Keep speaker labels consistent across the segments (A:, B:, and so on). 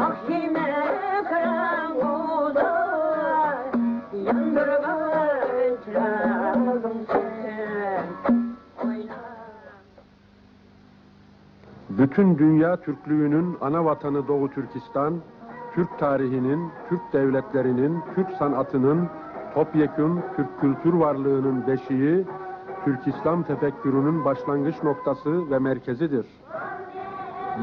A: Akşime kıran uzay, yandırgan çırağım sen.
B: Bütün dünya Türklüğünün ana vatanı Doğu Türkistan, Türk tarihinin, Türk devletlerinin, Türk sanatının, topyekün Türk kültür varlığının beşiği, Türk İslam tefekkürünün başlangıç noktası ve merkezidir.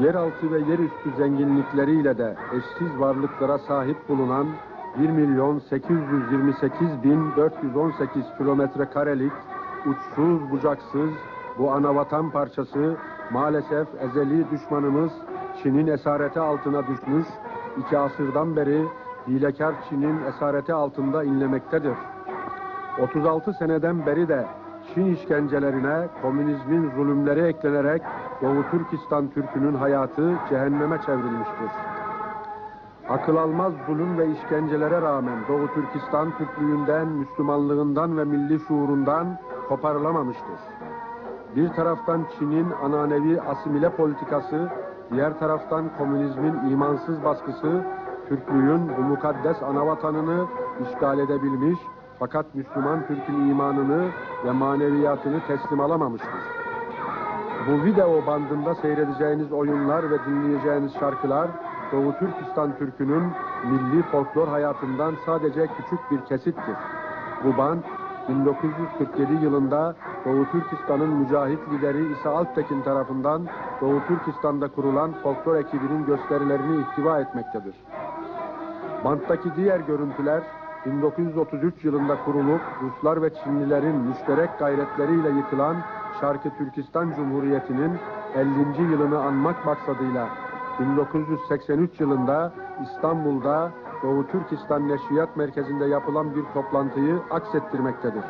B: Yeraltı ve yerüstü zenginlikleriyle de eşsiz varlıklara sahip bulunan 1.828.418 kilometre karelik uçsuz bucaksız bu anavatan parçası maalesef ezeli düşmanımız Çin'in esareti altına düşmüş, 2 asırdan beri hilekar Çin'in esareti altında inlemektedir. 36 seneden beri de Çin işkencelerine komünizmin zulümleri eklenerek Doğu Türkistan Türk'ünün hayatı cehenneme çevrilmiştir. Akıl almaz zulüm ve işkencelere rağmen Doğu Türkistan Türklüğünden, Müslümanlığından ve milli şuurundan koparılamamıştır. Bir taraftan Çin'in ananevi asimile politikası, diğer taraftan komünizmin imansız baskısı, Türklüğün bu mukaddes anavatanını işgal edebilmiş, fakat Müslüman Türk'ün imanını ve maneviyatını teslim alamamıştır. Bu video bandında seyredeceğiniz oyunlar ve dinleyeceğiniz şarkılar, Doğu Türkistan Türk'ünün milli folklor hayatından sadece küçük bir kesittir. Bu band, 1947 yılında Doğu Türkistan'ın mücahit lideri İsa Alptekin tarafından Doğu Türkistan'da kurulan folklor ekibinin gösterilerini ihtiva etmektedir. Banttaki diğer görüntüler, 1933 yılında kurulup Ruslar ve Çinlilerin müşterek gayretleriyle yıkılan Şarkı Türkistan Cumhuriyeti'nin 50. yılını anmak maksadıyla 1983 yılında İstanbul'da Doğu Türkistan Neşriyat Merkezi'nde yapılan bir toplantıyı aksettirmektedir.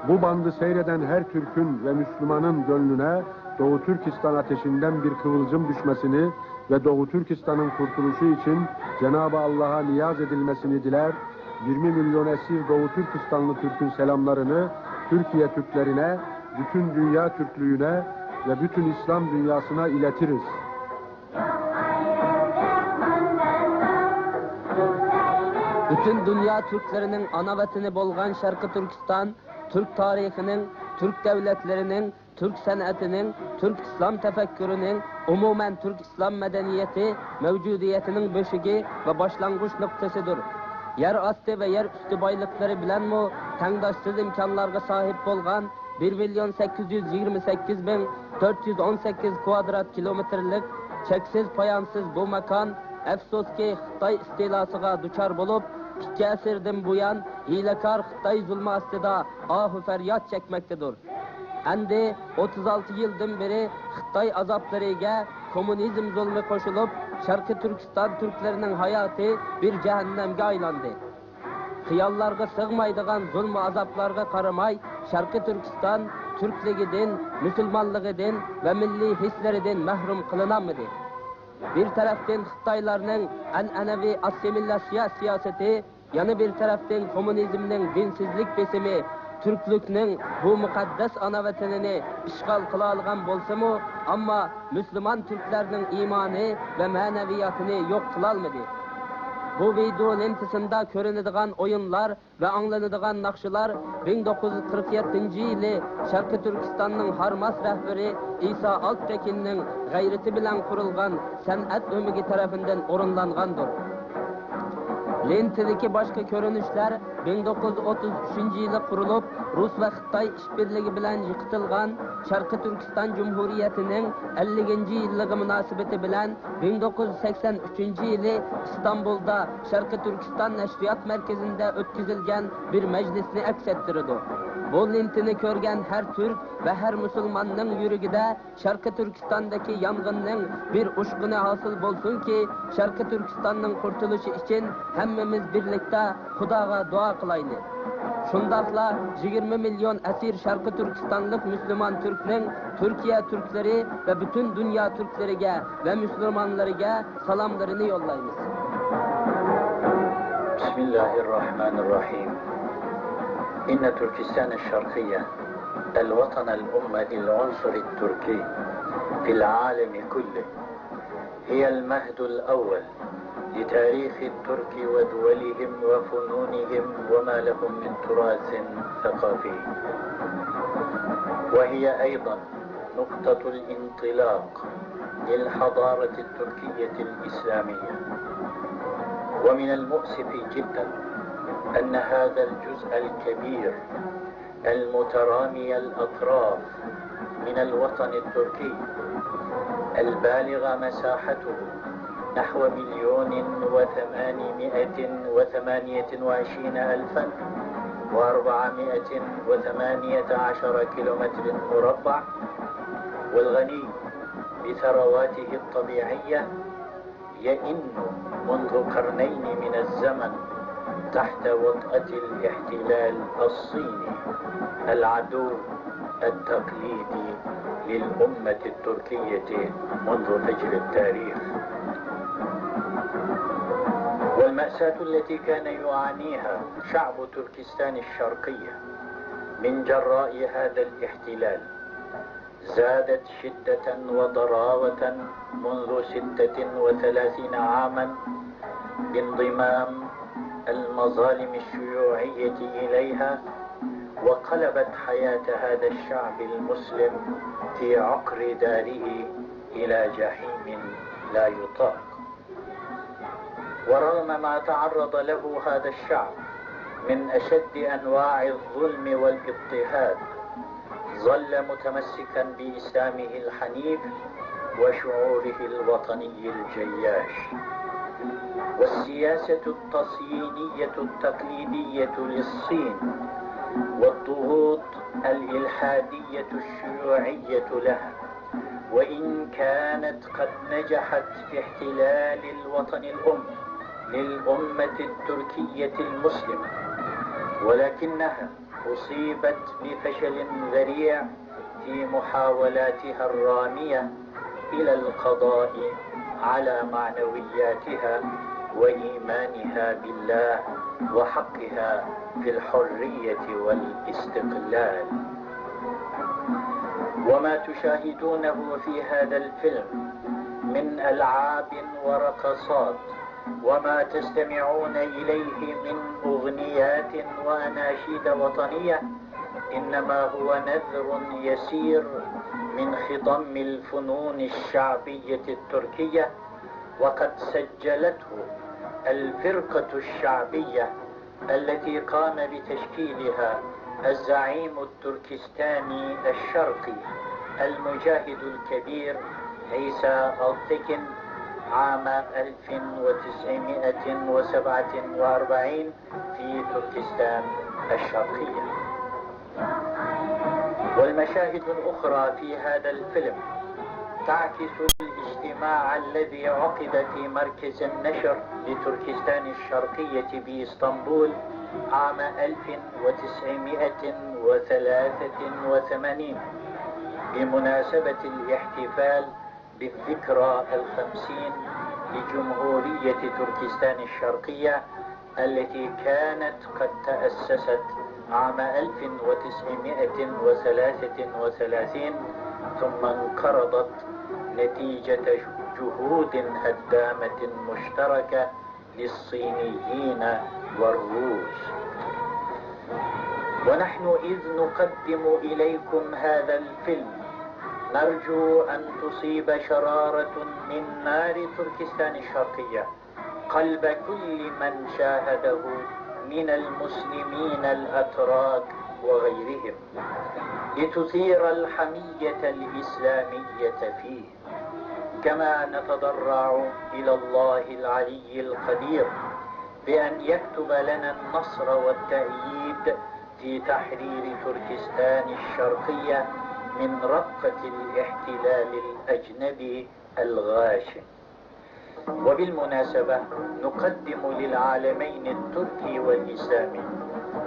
B: Bu bandı seyreden her Türk'ün ve Müslümanın gönlüne Doğu Türkistan ateşinden bir kıvılcım düşmesini ve Doğu Türkistan'ın kurtuluşu için Cenab-ı Allah'a niyaz edilmesini diler, 20 milyon esir Doğu Türkistanlı Türk'ün selamlarını Türkiye Türklerine, bütün dünya Türklüğüne ve bütün İslam dünyasına iletiriz.
C: Bütün dünya Türklerinin ana vatani bolgan Şarkı Türkistan, Türk tarihinin, Türk devletlerinin, Türk sanatının, Türk İslam tefekkürünün, umumen Türk İslam medeniyeti, mevcudiyetinin beşigi ve başlangıç noktasıdır. Yer astı ve yer üstü baylıkları bilen mu, tengdaşsız imkanlarga sahip bolgan 1.828.418 kvadrat kilometrelik çeksiz payansız bu mekan, efsos ki Xitay istilasıga duçar bolup, 2 asırdan buyan hilekar Xitay zulmü astida ahı feryat çekmektedir. Endi 36 yıldan beri Xitay azaplarıga komünizm zulmü koşulup, Şarkı Türkistan Türklerinin hayatı bir cehennemge aylandı. Hıyallarga sığmaydıgan zulmü azaplarga karamay, Şarkı Türkistan Türkligidin, Müslümanlıgidin ve milli hisleridin mahrum kılınamadı. Bir taraftan Xitaylarının enevi asimilasyon siyaseti, yana bir taraftan komünizminin dinsizlik besimi, Türklüknün bu mukaddes ana vatanını işgal kıla algan bolsa mu, ama Müslüman Türklerinin imanı ve maneviyatını yok kılalmadı. Bu videonun intisinde körünediğin oyunlar ve anlanıdığın nakşılar 1947 yılı Şarkı Türkistan'ın Harmas rehberi İsa Alptekin'in gayreti bilen kurulgan sanat ömügi tarafından orunlangandır. Lentedeki başka görünüşler 1933 yılı kurulup Rus ve Xitay işbirliği bilen yıkıtılgan Şarkı Türkistan Cumhuriyeti'nin 50. yıllığı münasebeti bilen 1983 yılı İstanbul'da Şarkı Türkistan Neşriyat Merkezi'nde ötküzülgen bir meclisini eksettirdi. Bu lentini körgen her Türk ve her Müslümanın yüreğinde Şarkı Türkistan'daki yangının bir uşkunu hasıl bolsun ki Şarkı Türkistan'ın kurtuluşu için hemmemiz birlikte Hudaga dua kılaylı. Şundakla 20 milyon esir Şarkı Türkistanlık Müslüman Türk'ün Türkiye Türkleri ve bütün dünya Türklerine ve Müslümanlarına salamlarını yollayınız.
D: Bismillahirrahmanirrahim. İnne Türkistan-ı Şarkiyye el-vatan el-ummet el-unsur el-Türki fil alemi kulli هي المهد الأول لتاريخ الترك ودولهم وفنونهم وما لهم من تراث ثقافي، وهي أيضا نقطة الانطلاق للحضارة التركية الإسلامية. ومن المؤسف جدا أن هذا الجزء الكبير المترامي الأطراف من الوطن التركي البالغ مساحته نحو 1,228,418 كيلومتر مربع، والغني بثرواته الطبيعية، يئن منذ قرنين من الزمن تحت وطأة الاحتلال الصيني العدو التقليدي للأمة التركية منذ فجر التاريخ. والمأساة التي كان يعانيها شعب تركستان الشرقية من جراء هذا الاحتلال زادت شدة وضراوة منذ 36 عاما بانضمام المظالم الشيوعية إليها، وقلبت حياة هذا الشعب المسلم في عقر داره إلى جحيم لا يطاق. ورغم ما تعرض له هذا الشعب من أشد أنواع الظلم والاضطهاد، ظل متمسكا بإسلامه الحنيف وشعوره الوطني الجياش. والسياسة التصيينية التقليدية للصين والضغوط الإلحادية الشيوعية لها، وإن كانت قد نجحت في احتلال الوطن الأم للأمة التركية المسلمة، ولكنها أصيبت بفشل ذريع في محاولاتها الرامية إلى القضاء على معنوياتها وإيمانها بالله وحقها في الحرية والاستقلال. وما تشاهدونه في هذا الفيلم من ألعاب ورقصات، وما تستمعون إليه من أغنيات وأناشيد وطنية، إنما هو نذر يسير من خضم الفنون الشعبية التركية، وقد سجلته الفرقة الشعبية التي قام بتشكيلها الزعيم التركستاني الشرقي المجاهد الكبير عيسى ألتكن عام 1947 في تركستان الشرقية. والمشاهد الأخرى في هذا الفيلم تعكس الاجتماع الذي عقد في مركز النشر لتركستان الشرقية بإسطنبول عام 1983 بمناسبة الاحتفال بالذكرى 50 لجمهورية تركستان الشرقية التي كانت قد تأسست عام 1933 ثم انقرضت نتيجة جهود هدامة مشتركة للصينيين والروس. ونحن إذ نقدم إليكم هذا الفيلم نرجو أن تصيب شرارة من نار تركستان الشرقية قلب كل من شاهده من المسلمين الأتراك وغيرهم، لتثير الحمية الإسلامية فيه. كما نتضرع إلى الله العلي القدير بأن يكتب لنا النصر والتأييد في تحرير تركستان الشرقية من رقة الاحتلال الأجنبي الغاشم. وبالمناسبة نقدم للعالمين التركي والإسلامي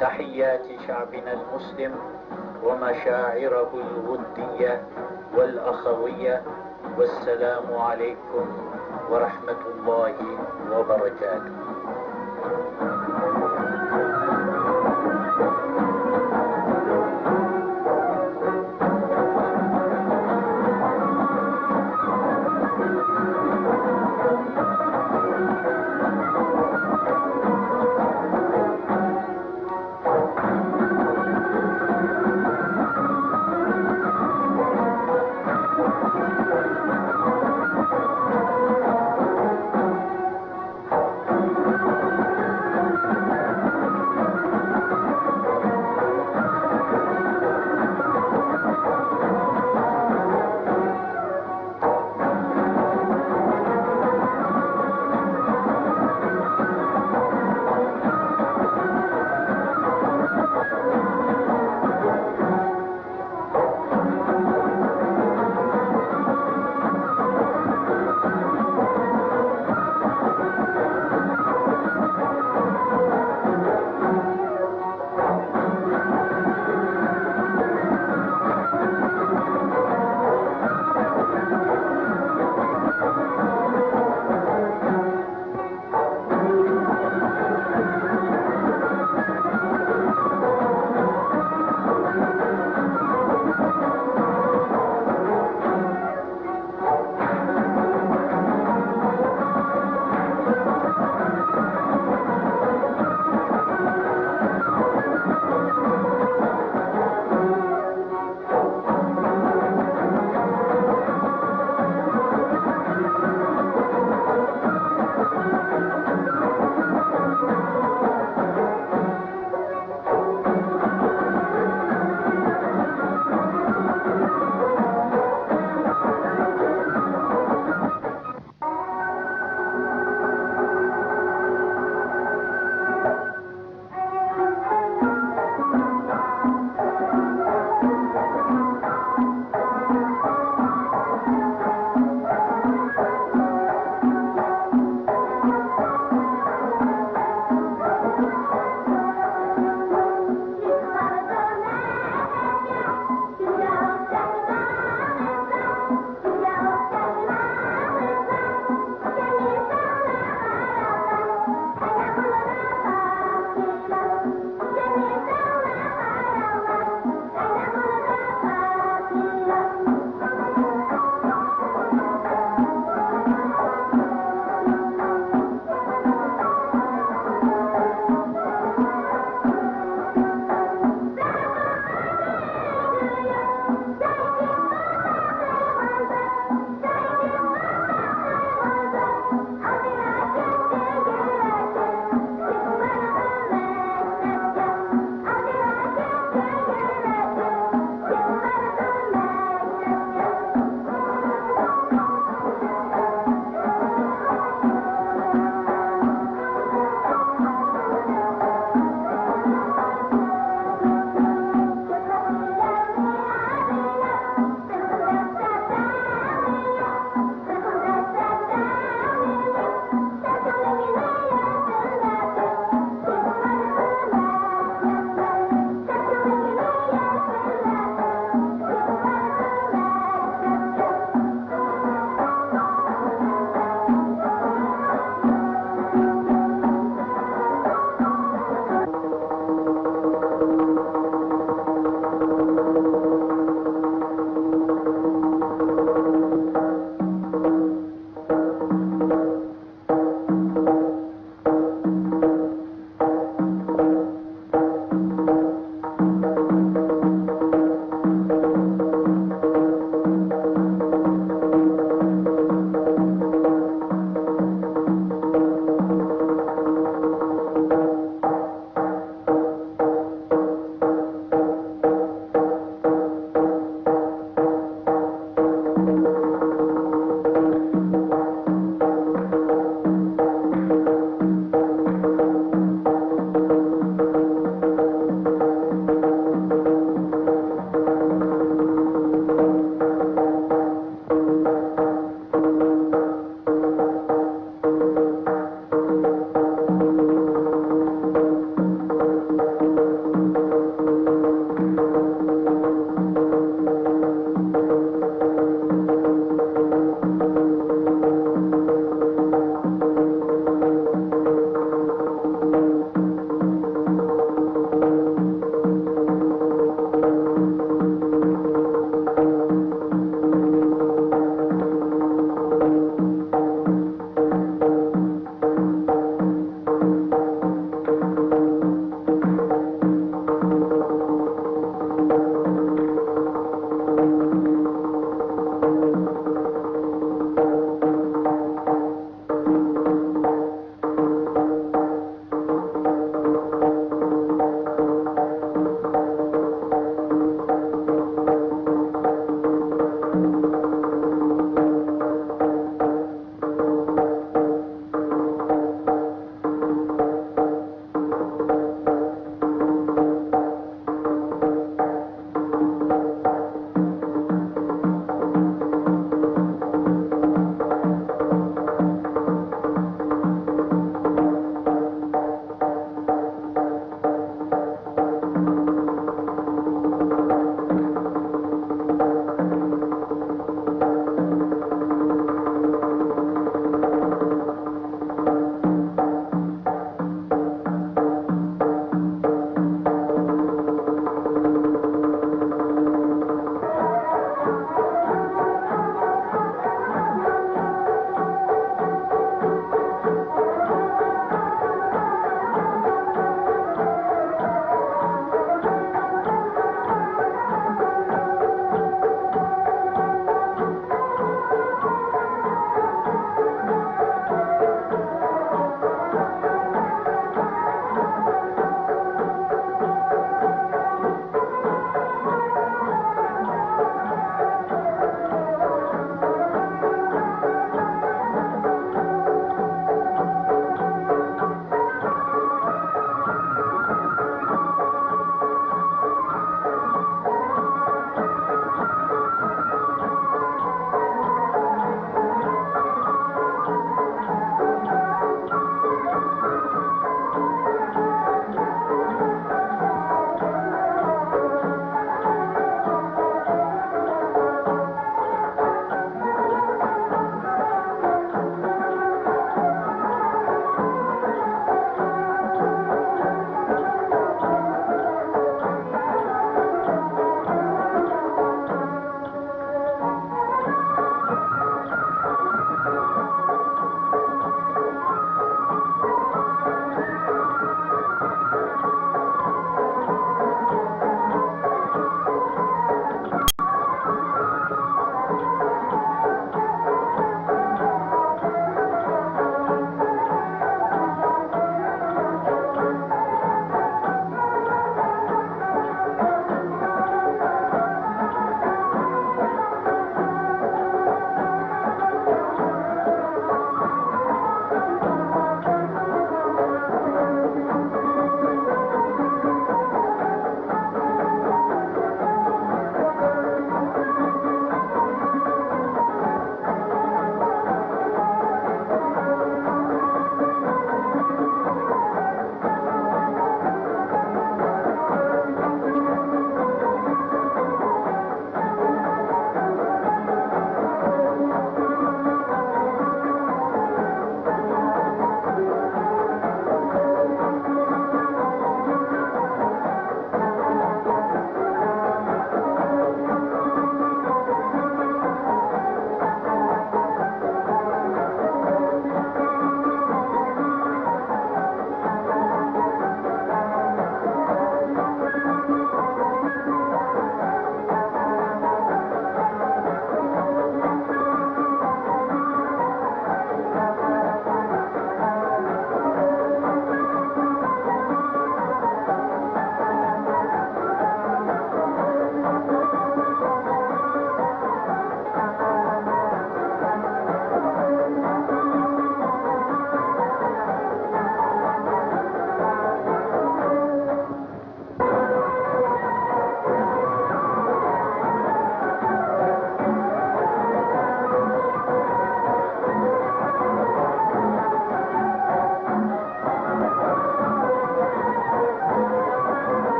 D: تحيات شعبنا المسلم ومشاعره الودية والأخوية، والسلام عليكم ورحمة الله وبركاته.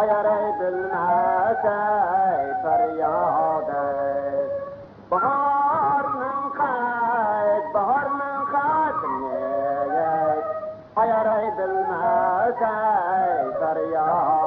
A: ayaray bilmesey feryade. Bahar min khat niyet ayaray bilmesey feryade.